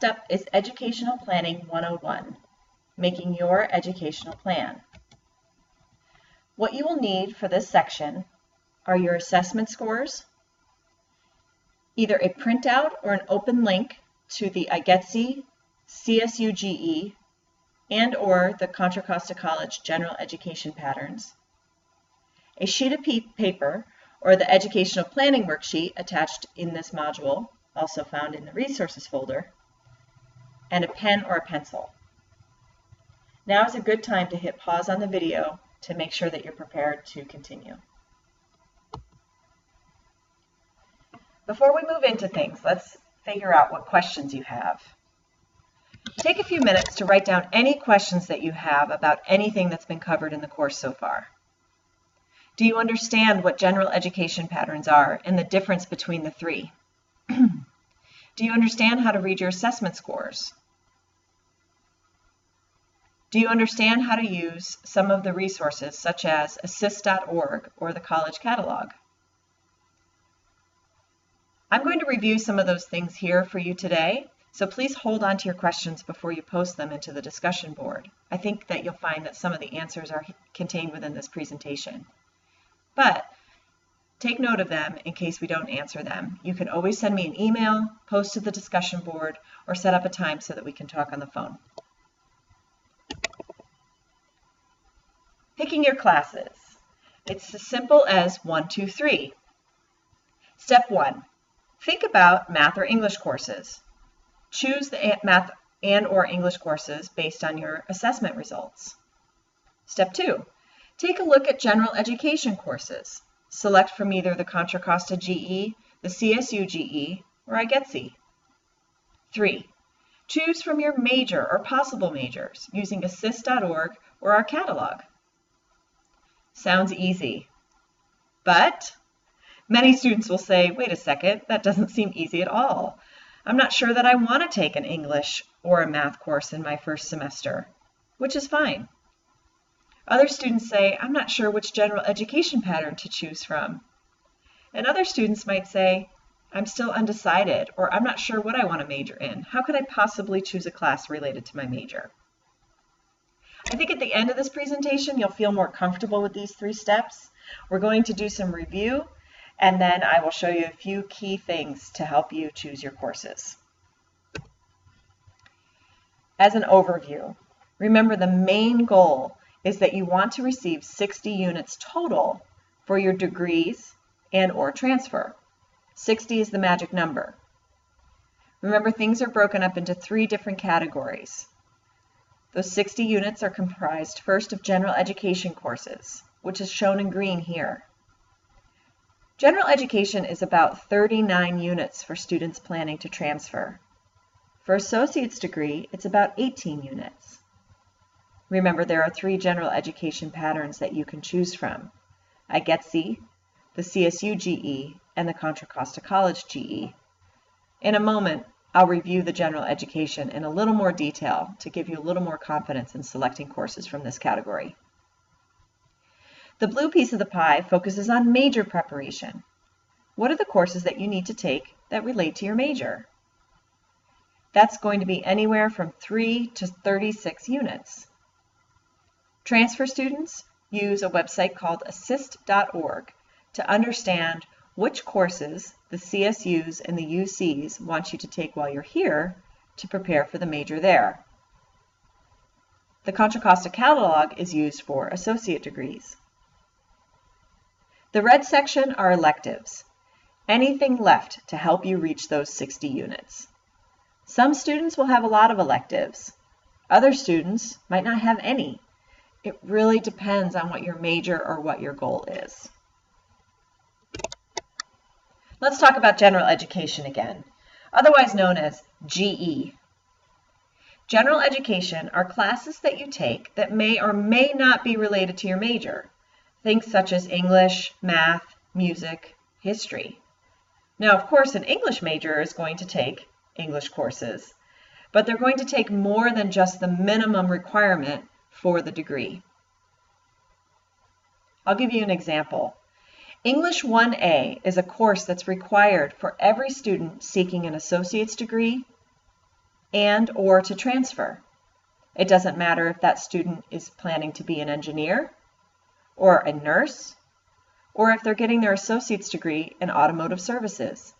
step is Educational Planning 101, making your educational plan. What you will need for this section are your assessment scores, either a printout or an open link to the IGETC, CSUGE, and or the Contra Costa College General Education Patterns, a sheet of paper or the Educational Planning Worksheet attached in this module, also found in the Resources folder, and a pen or a pencil. Now is a good time to hit pause on the video to make sure that you're prepared to continue. Before we move into things, let's figure out what questions you have. Take a few minutes to write down any questions that you have about anything that's been covered in the course so far. Do you understand what general education patterns are and the difference between the three? Do you understand how to read your assessment scores? Do you understand how to use some of the resources such as assist.org or the college catalog? I'm going to review some of those things here for you today, so please hold on to your questions before you post them into the discussion board. I think that you'll find that some of the answers are contained within this presentation. But take note of them in case we don't answer them. You can always send me an email, post to the discussion board, or set up a time so that we can talk on the phone. Picking your classes. It's as simple as 1, 2, 3. Step 1. Think about math or English courses. Choose the math and or English courses based on your assessment results. Step 2. Take a look at general education courses. Select from either the Contra Costa GE, the CSU GE, or IGETC. 3. Choose from your major or possible majors using assist.org or our catalog. Sounds easy, but many students will say, wait a second, that doesn't seem easy at all. I'm not sure that I want to take an English or a math course in my first semester, which is fine. Other students say, I'm not sure which general education pattern to choose from. And other students might say, I'm still undecided, or I'm not sure what I want to major in. How could I possibly choose a class related to my major? I think at the end of this presentation, you'll feel more comfortable with these 3 steps. We're going to do some review, and then I will show you a few key things to help you choose your courses. As an overview, remember the main goal is that you want to receive 60 units total for your degrees and or transfer. 60 is the magic number. Remember, things are broken up into 3 different categories. Those 60 units are comprised first of general education courses, which is shown in green here. General education is about 39 units for students planning to transfer. For associate's degree, it's about 18 units. Remember, there are 3 general education patterns that you can choose from: IGETC, the CSU GE, and the Contra Costa College GE. In a moment, I'll review the general education in a little more detail to give you a little more confidence in selecting courses from this category. The blue piece of the pie focuses on major preparation. What are the courses that you need to take that relate to your major? That's going to be anywhere from 3 to 36 units. Transfer students use a website called assist.org to understand which courses the CSUs and the UCs want you to take while you're here to prepare for the major there. The Contra Costa catalog is used for associate degrees. The red section are electives, anything left to help you reach those 60 units. Some students will have a lot of electives. Other students might not have any. It really depends on what your major or what your goal is. Let's talk about general education again, otherwise known as GE. General education are classes that you take that may or may not be related to your major. Things such as English, math, music, history. Now, of course, an English major is going to take English courses, but they're going to take more than just the minimum requirement for the degree. I'll give you an example. English 1A is a course that's required for every student seeking an associate's degree and or to transfer. It doesn't matter if that student is planning to be an engineer or a nurse, or if they're getting their associate's degree in automotive services.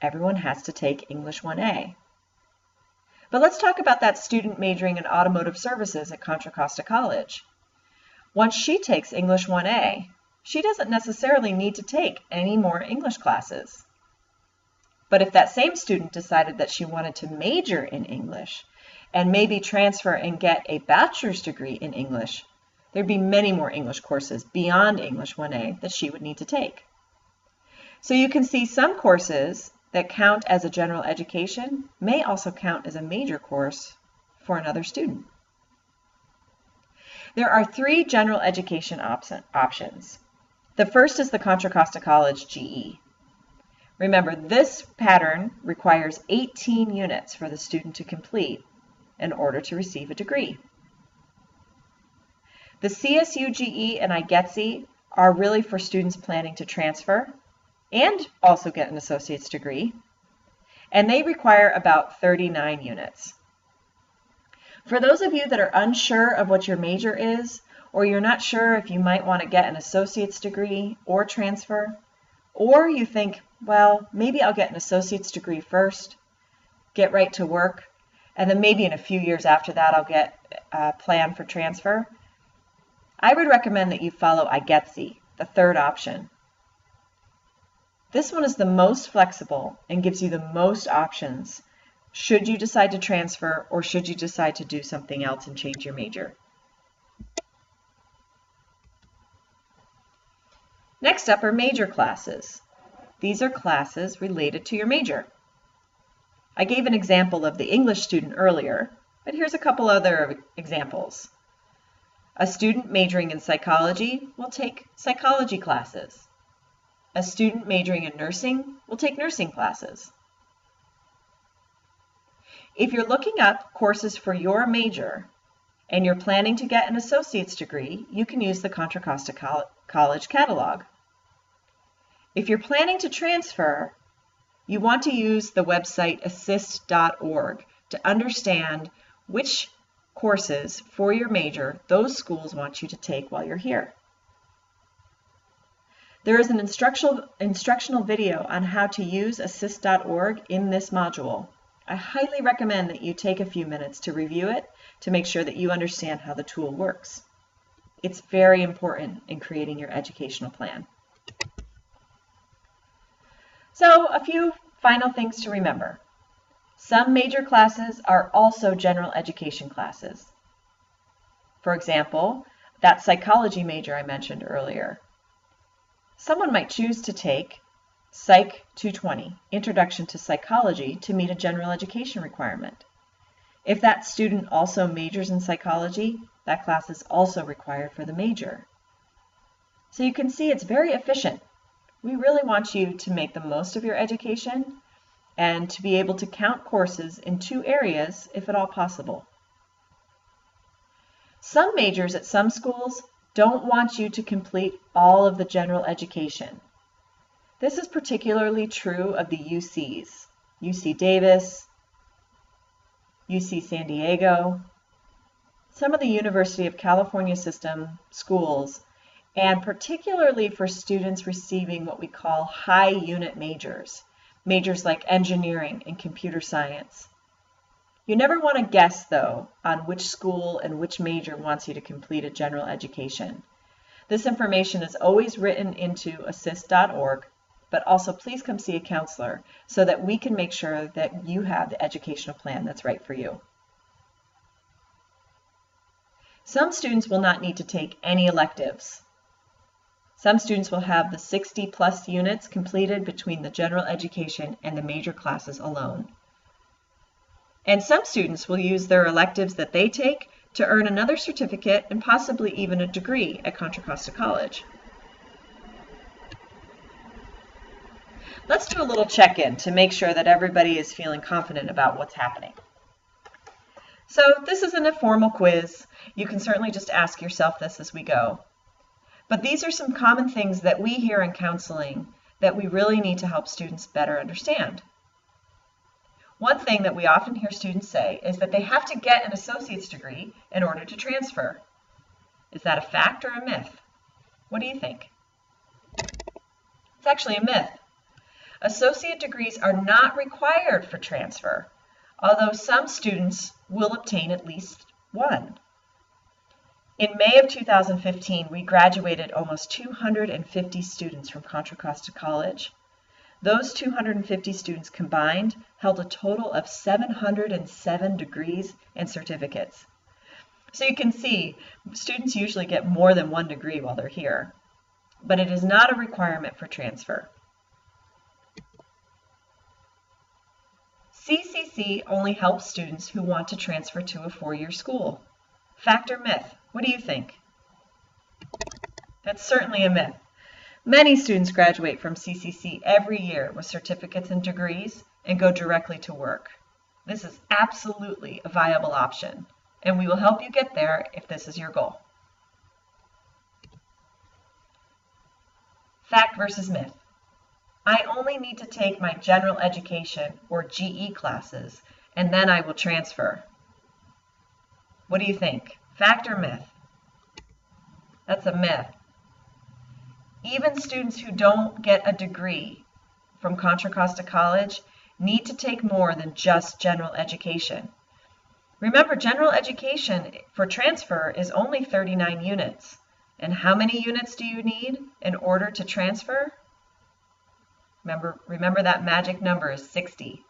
Everyone has to take English 1A. But let's talk about that student majoring in automotive services at Contra Costa College. Once she takes English 1A, she doesn't necessarily need to take any more English classes. But if that same student decided that she wanted to major in English and maybe transfer and get a bachelor's degree in English, there'd be many more English courses beyond English 1A that she would need to take. So you can see some courses that count as a general education may also count as a major course for another student. There are 3 general education options. The first is the Contra Costa College GE. Remember, this pattern requires 18 units for the student to complete in order to receive a degree. The CSU GE and IGETC are really for students planning to transfer and also get an associate's degree, and they require about 39 units. For those of you that are unsure of what your major is, or you're not sure if you might want to get an associate's degree or transfer, or you think, well, maybe I'll get an associate's degree first, get right to work, and then maybe in a few years after that I'll get a plan for transfer, I would recommend that you follow IGETC, the third option. This one is the most flexible and gives you the most options should you decide to transfer or should you decide to do something else and change your major. Next up are major classes. These are classes related to your major. I gave an example of the English student earlier, but here's a couple other examples. A student majoring in psychology will take psychology classes. A student majoring in nursing will take nursing classes. If you're looking up courses for your major and you're planning to get an associate's degree, you can use the Contra Costa College catalog. If you're planning to transfer, you want to use the website assist.org to understand which courses for your major those schools want you to take while you're here. There is an instructional video on how to use assist.org in this module. I highly recommend that you take a few minutes to review it to make sure that you understand how the tool works. It's very important in creating your educational plan. So, a few final things to remember. Some major classes are also general education classes. For example, that psychology major I mentioned earlier. Someone might choose to take Psych 220, Introduction to Psychology, to meet a general education requirement. If that student also majors in psychology, that class is also required for the major. So you can see it's very efficient. We really want you to make the most of your education and to be able to count courses in 2 areas if at all possible. Some majors at some schools don't want you to complete all of the general education. This is particularly true of the UCs, UC Davis, UC San Diego, some of the University of California system schools, and particularly for students receiving what we call high unit majors, majors like engineering and computer science. You never want to guess, though, on which school and which major wants you to complete a general education. This information is always written into assist.org, but also please come see a counselor so that we can make sure that you have the educational plan that's right for you. Some students will not need to take any electives. Some students will have the 60+ units completed between the general education and the major classes alone. And some students will use their electives that they take to earn another certificate and possibly even a degree at Contra Costa College. Let's do a little check-in to make sure that everybody is feeling confident about what's happening. So this isn't a formal quiz. You can certainly just ask yourself this as we go. But these are some common things that we hear in counseling that we really need to help students better understand. One thing that we often hear students say is that they have to get an associate's degree in order to transfer. Is that a fact or a myth? What do you think? It's actually a myth. Associate degrees are not required for transfer, although some students will obtain at least one. In May of 2015, we graduated almost 250 students from Contra Costa College. Those 250 students combined held a total of 707 degrees and certificates. So you can see, students usually get more than one degree while they're here, but it is not a requirement for transfer. CCC only helps students who want to transfer to a four-year school. Fact or myth? What do you think? That's certainly a myth. Many students graduate from CCC every year with certificates and degrees and go directly to work. This is absolutely a viable option, and we will help you get there if this is your goal. Fact versus myth. I only need to take my general education or GE classes, and then I will transfer. What do you think? Fact or myth? That's a myth. Even students who don't get a degree from Contra Costa College need to take more than just general education. Remember, general education for transfer is only 39 units. And how many units do you need in order to transfer? Remember that magic number is 60.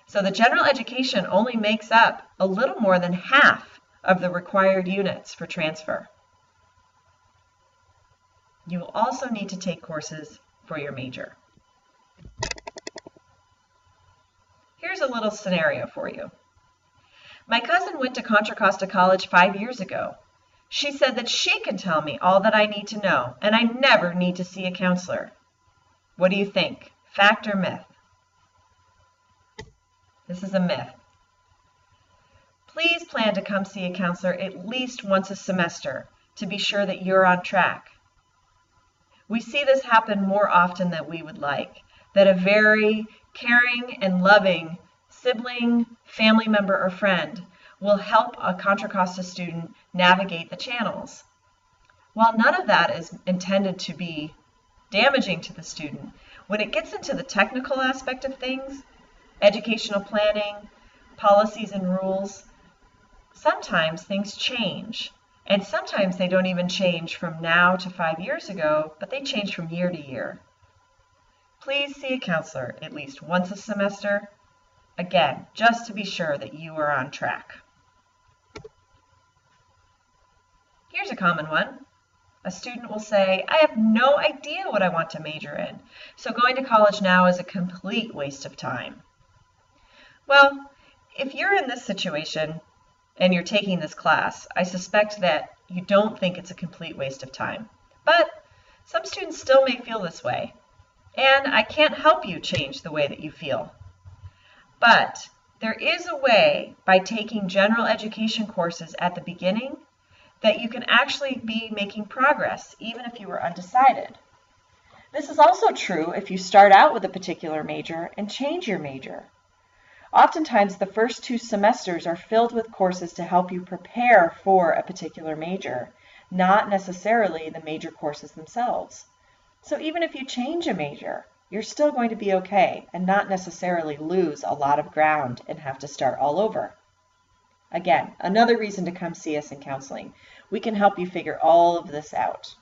So the general education only makes up a little more than half of the required units for transfer. You will also need to take courses for your major. Here's a little scenario for you. My cousin went to Contra Costa College 5 years ago. She said that she can tell me all that I need to know, and I never need to see a counselor. What do you think? Fact or myth? This is a myth. Please plan to come see a counselor at least once a semester to be sure that you're on track. We see this happen more often than we would like, that a very caring and loving sibling, family member, or friend will help a Contra Costa student navigate the channels. While none of that is intended to be damaging to the student, when it gets into the technical aspect of things, educational planning, policies and rules, sometimes things change. And sometimes they don't even change from now to 5 years ago, but they change from year to year. Please see a counselor at least once a semester, again, just to be sure that you are on track. Here's a common one. A student will say, I have no idea what I want to major in, so going to college now is a complete waste of time. Well, if you're in this situation and you're taking this class, I suspect that you don't think it's a complete waste of time. But some students still may feel this way, and I can't help you change the way that you feel. But there is a way, by taking general education courses at the beginning, that you can actually be making progress, even if you are undecided. This is also true if you start out with a particular major and change your major. Oftentimes, the first 2 semesters are filled with courses to help you prepare for a particular major, not necessarily the major courses themselves. So even if you change a major, you're still going to be okay and not necessarily lose a lot of ground and have to start all over. Again, another reason to come see us in counseling. We can help you figure all of this out.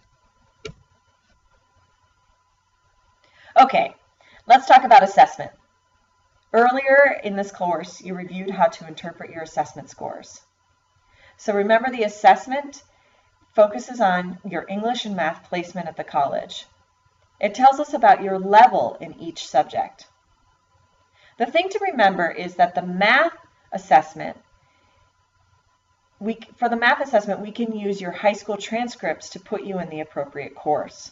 Okay, let's talk about assessment. Earlier in this course, you reviewed how to interpret your assessment scores. So remember, the assessment focuses on your English and math placement at the college. It tells us about your level in each subject. The thing to remember is that the math assessment, for the math assessment, we can use your high school transcripts to put you in the appropriate course.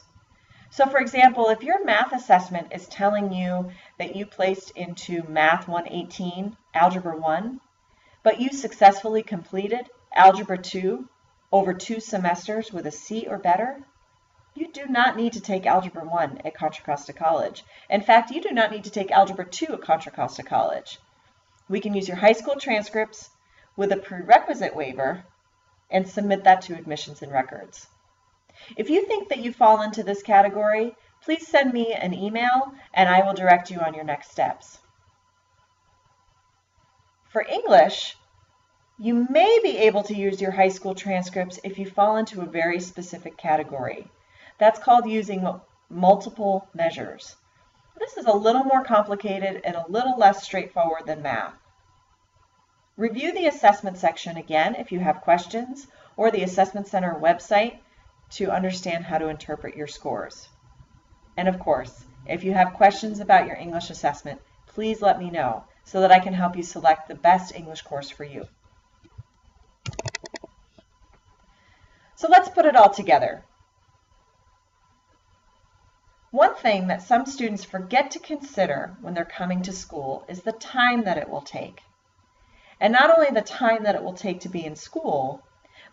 So for example, if your math assessment is telling you that you placed into Math 118, Algebra 1, but you successfully completed Algebra 2 over 2 semesters with a C or better, you do not need to take Algebra 1 at Contra Costa College. In fact, you do not need to take Algebra 2 at Contra Costa College. We can use your high school transcripts with a prerequisite waiver and submit that to admissions and records. If you think that you fall into this category, please send me an email and I will direct you on your next steps. For English, you may be able to use your high school transcripts if you fall into a very specific category. That's called using multiple measures. This is a little more complicated and a little less straightforward than math. Review the assessment section again if you have questions, or the Assessment Center website to understand how to interpret your scores. And of course, if you have questions about your English assessment, please let me know so that I can help you select the best English course for you. So let's put it all together. One thing that some students forget to consider when they're coming to school is the time that it will take. And not only the time that it will take to be in school,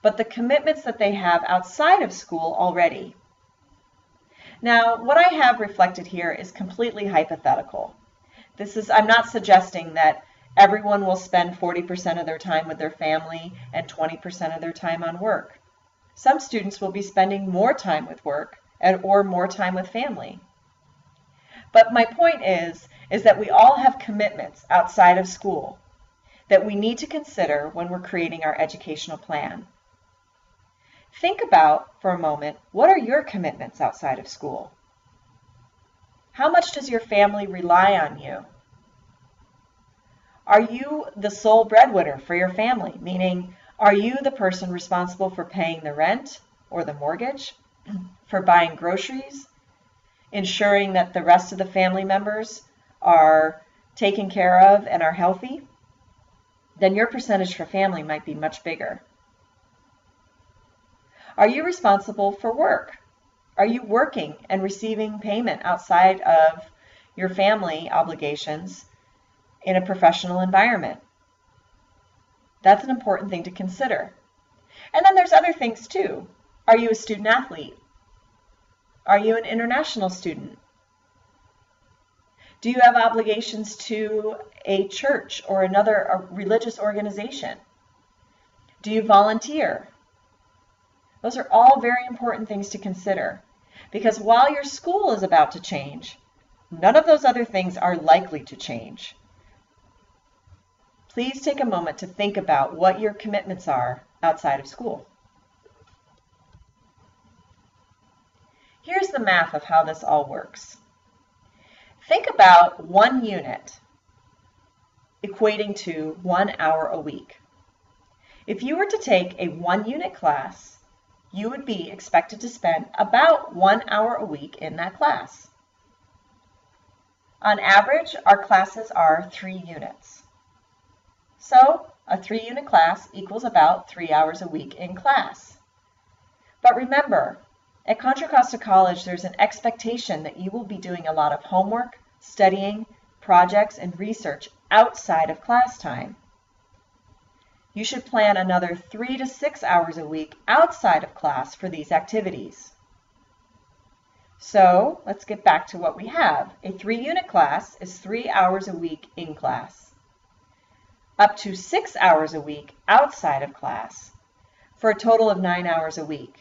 but the commitments that they have outside of school already. Now, what I have reflected here is completely hypothetical. I'm not suggesting that everyone will spend 40% of their time with their family and 20% of their time on work. Some students will be spending more time with work or more time with family. But my point is that we all have commitments outside of school that we need to consider when we're creating our educational plan. Think about, for a moment, what are your commitments outside of school? How much does your family rely on you? Are you the sole breadwinner for your family? Meaning, are you the person responsible for paying the rent or the mortgage, for buying groceries, ensuring that the rest of the family members are taken care of and are healthy? Then your percentage for family might be much bigger. Are you responsible for work? Are you working and receiving payment outside of your family obligations in a professional environment? That's an important thing to consider. And then there's other things too. Are you a student athlete? Are you an international student? Do you have obligations to a church or a religious organization? Do you volunteer? Those are all very important things to consider, because while your school is about to change, none of those other things are likely to change. Please take a moment to think about what your commitments are outside of school. Here's the math of how this all works. Think about 1 unit equating to 1 hour a week. If you were to take a 1-unit class, you would be expected to spend about 1 hour a week in that class. On average, our classes are 3 units. So a 3-unit class equals about 3 hours a week in class. But remember, at Contra Costa College, there's an expectation that you will be doing a lot of homework, studying, projects, and research outside of class time. You should plan another 3 to 6 hours a week outside of class for these activities. So let's get back to what we have. A 3-unit class is 3 hours a week in class, up to 6 hours a week outside of class, for a total of 9 hours a week.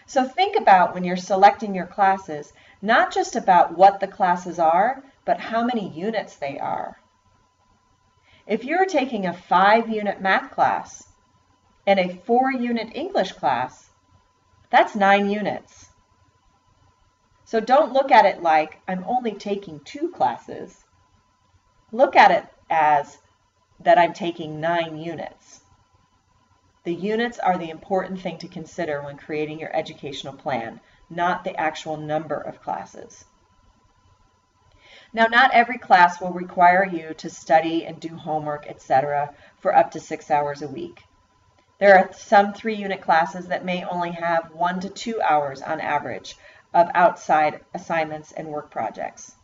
So think about, when you're selecting your classes, not just about what the classes are, but how many units they are. If you're taking a 5-unit math class and a 4-unit English class, that's 9 units. So don't look at it like I'm only taking 2 classes. Look at it as that I'm taking 9 units. The units are the important thing to consider when creating your educational plan, not the actual number of classes. Now, not every class will require you to study and do homework, etc., for up to 6 hours a week. There are some 3-unit classes that may only have 1 to 2 hours on average of outside assignments and work projects.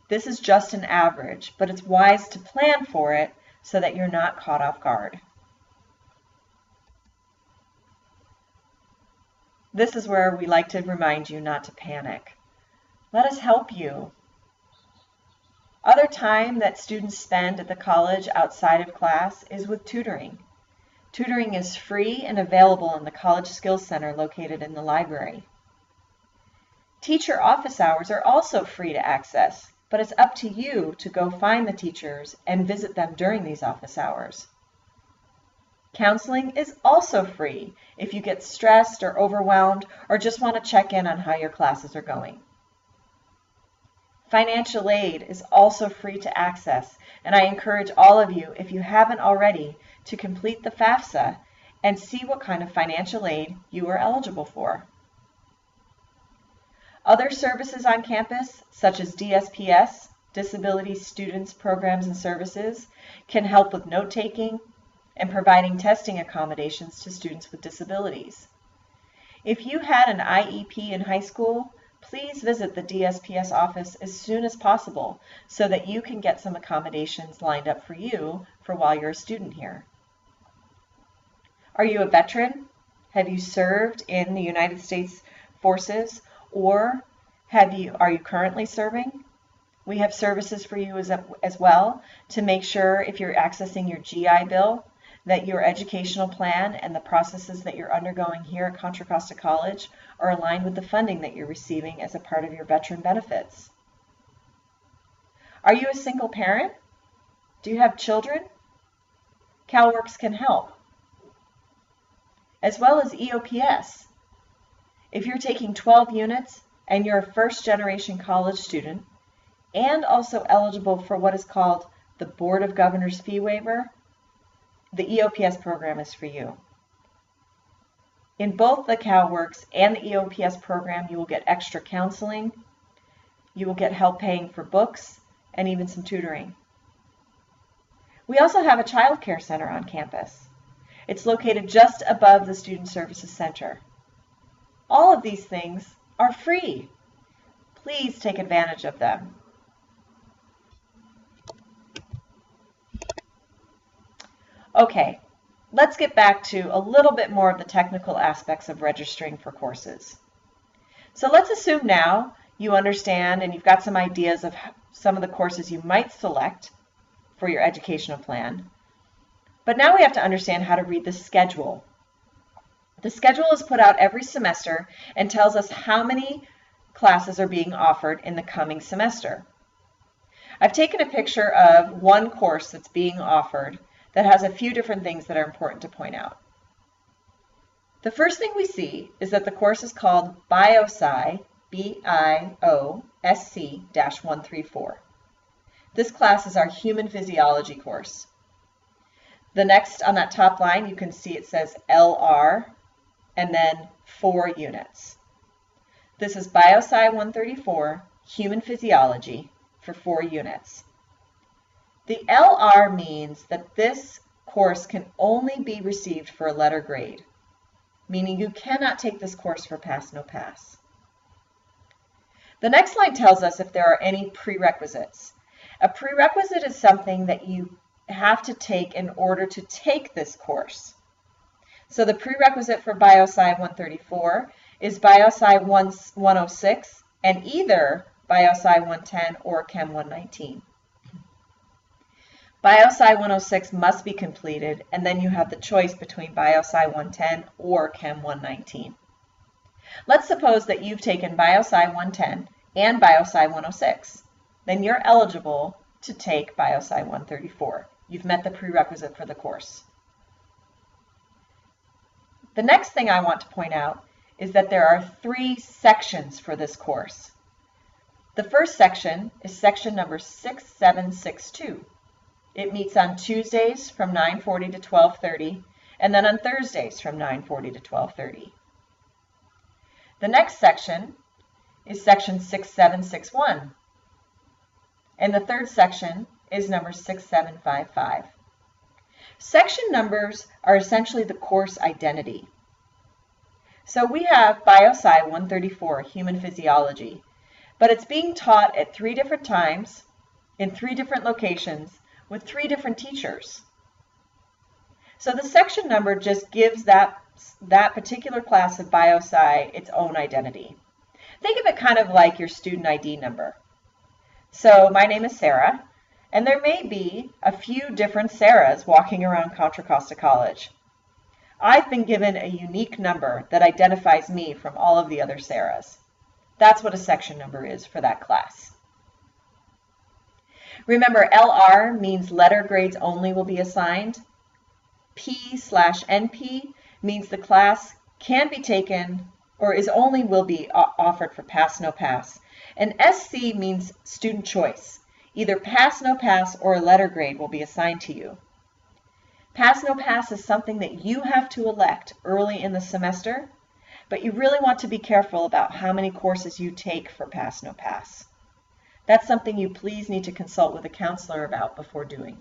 This is just an average, but it's wise to plan for it so that you're not caught off guard. This is where we like to remind you not to panic. Let us help you. Other time that students spend at the college outside of class is with tutoring. Tutoring is free and available in the College Skills Center located in the library. Teacher office hours are also free to access, but it's up to you to go find the teachers and visit them during these office hours. Counseling is also free if you get stressed or overwhelmed or just want to check in on how your classes are going. Financial aid is also free to access, and I encourage all of you, if you haven't already, to complete the FAFSA and see what kind of financial aid you are eligible for. Other services on campus, such as DSPS, Disability Students Programs and Services, can help with note-taking and providing testing accommodations to students with disabilities. If you had an IEP in high school, please visit the DSPS office as soon as possible so that you can get some accommodations lined up for you for while you're a student here. Are you a veteran? Have you served in the United States Forces, or are you currently serving? We have services for you as well to make sure, if you're accessing your GI Bill, that your educational plan and the processes that you're undergoing here at Contra Costa College are aligned with the funding that you're receiving as a part of your veteran benefits. Are you a single parent? Do you have children? CalWORKs can help, as well as EOPS. If you're taking 12 units and you're a first-generation college student and also eligible for what is called the Board of Governors fee waiver, the EOPS program is for you. In both the CalWORKs and the EOPS program, you will get extra counseling, you will get help paying for books, and even some tutoring. We also have a child care center on campus. It's located just above the Student Services Center. All of these things are free. Please take advantage of them. Okay, let's get back to a little bit more of the technical aspects of registering for courses. So let's assume now you understand and you've got some ideas of some of the courses you might select for your educational plan. But now we have to understand how to read the schedule. The schedule is put out every semester and tells us how many classes are being offered in the coming semester. I've taken a picture of one course that's being offered that has a few different things that are important to point out. The first thing we see is that the course is called BioSci, BIOSC-134. This class is our human physiology course. The next, on that top line, you can see it says LR and then 4 units. This is BioSci 134, human physiology, for 4 units. The LR means that this course can only be received for a letter grade, meaning you cannot take this course for pass, no pass. The next line tells us if there are any prerequisites. A prerequisite is something that you have to take in order to take this course. So the prerequisite for BioSci 134 is BioSci 106 and either BioSci 110 or Chem 119. BioSci 106 must be completed, and then you have the choice between BioSci 110 or Chem 119. Let's suppose that you've taken BioSci 110 and BioSci 106. Then you're eligible to take BioSci 134. You've met the prerequisite for the course. The next thing I want to point out is that there are 3 sections for this course. The first section is section number 6762. It meets on Tuesdays from 9:40 to 12:30, and then on Thursdays from 9:40 to 12:30. The next section is section 6761, and the third section is number 6755. Section numbers are essentially the course identity. So we have BioSci 134, human physiology, but it's being taught at 3 different times, in 3 different locations, with 3 different teachers. So the section number just gives that particular class of BioSci its own identity. Think of it kind of like your student ID number. So my name is Sarah, and there may be a few different Sarahs walking around Contra Costa College. I've been given a unique number that identifies me from all of the other Sarahs. That's what a section number is for that class. Remember, LR means letter grades only will be assigned. P/NP means the class can be taken or will be offered for pass, no pass. And SC means student choice. Either pass, no pass, or a letter grade will be assigned to you. Pass, no pass is something that you have to elect early in the semester, but you really want to be careful about how many courses you take for pass, no pass. That's something you please need to consult with a counselor about before doing.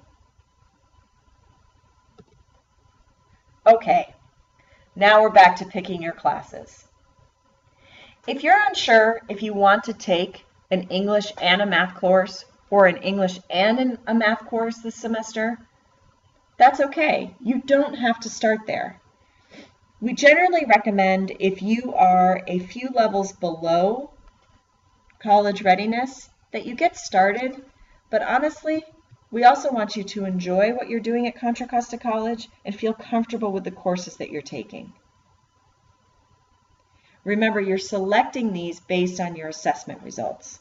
Okay, now we're back to picking your classes. If you're unsure if you want to take an English and a math course or an English and a math course this semester, that's okay. You don't have to start there. We generally recommend if you are a few levels below college readiness that you get started, but honestly, we also want you to enjoy what you're doing at Contra Costa College and feel comfortable with the courses that you're taking. Remember, you're selecting these based on your assessment results.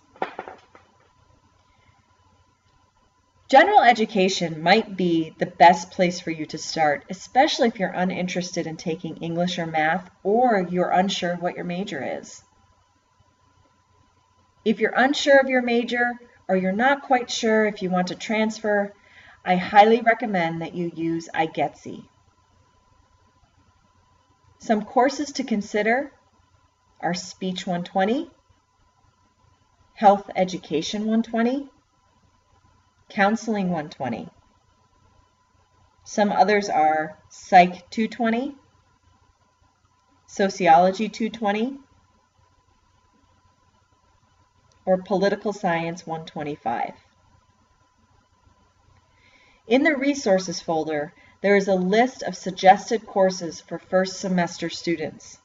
General education might be the best place for you to start, especially if you're uninterested in taking English or math, or you're unsure what your major is. If you're unsure of your major, or you're not quite sure if you want to transfer, I highly recommend that you use iGetsy. Some courses to consider are Speech 120, Health Education 120, Counseling 120. Some others are Psych 220, Sociology 220, or Political Science 125. In the Resources folder, there is a list of suggested courses for first semester students.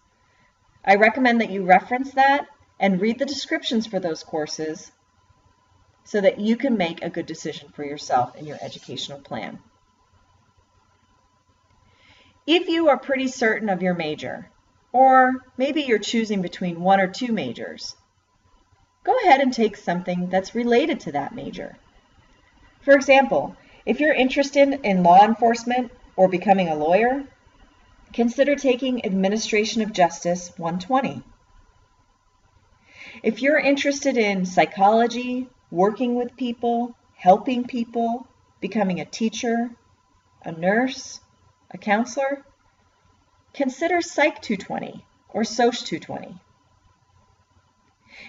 I recommend that you reference that and read the descriptions for those courses so that you can make a good decision for yourself in your educational plan. If you are pretty certain of your major, or maybe you're choosing between one or two majors, go ahead and take something that's related to that major. For example, if you're interested in law enforcement or becoming a lawyer, consider taking Administration of Justice 120. If you're interested in psychology, working with people, helping people, becoming a teacher, a nurse, a counselor, consider Psych 220 or Soc 220.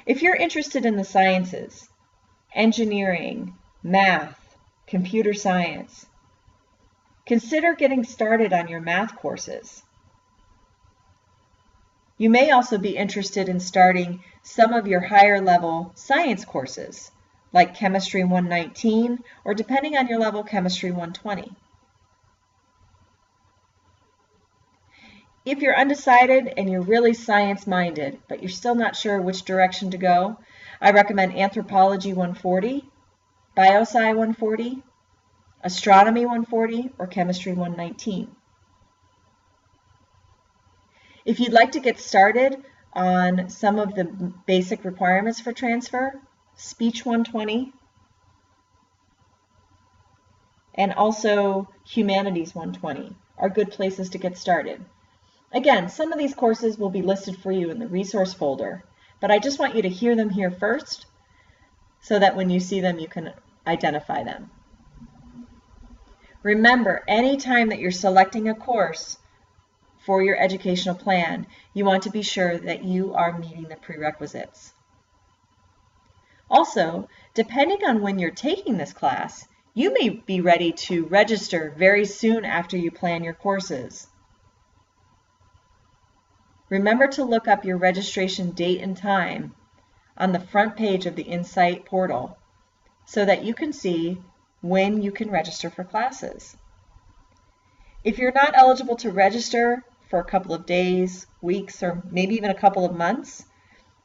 If you're interested in the sciences, engineering, math, computer science, consider getting started on your math courses. You may also be interested in starting some of your higher level science courses, like Chemistry 119, or depending on your level, Chemistry 120. If you're undecided and you're really science-minded, but you're still not sure which direction to go, I recommend Anthropology 140, Biosci 140, Astronomy 140, or Chemistry 119. If you'd like to get started on some of the basic requirements for transfer, Speech 120, and also Humanities 120 are good places to get started. Again, some of these courses will be listed for you in the resource folder, but I just want you to hear them here first so that when you see them, you can identify them. Remember, anytime that you're selecting a course for your educational plan, you want to be sure that you are meeting the prerequisites. Also, depending on when you're taking this class, you may be ready to register very soon after you plan your courses. Remember to look up your registration date and time on the front page of the Insight portal so that you can see when you can register for classes. If you're not eligible to register for a couple of days, weeks, or maybe even a couple of months,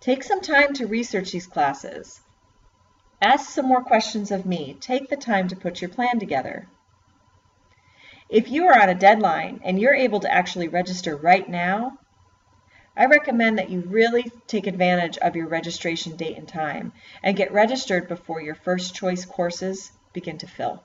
take some time to research these classes. Ask some more questions of me. Take the time to put your plan together. If you are on a deadline and you're able to actually register right now, I recommend that you really take advantage of your registration date and time and get registered before your first choice courses begin to fill.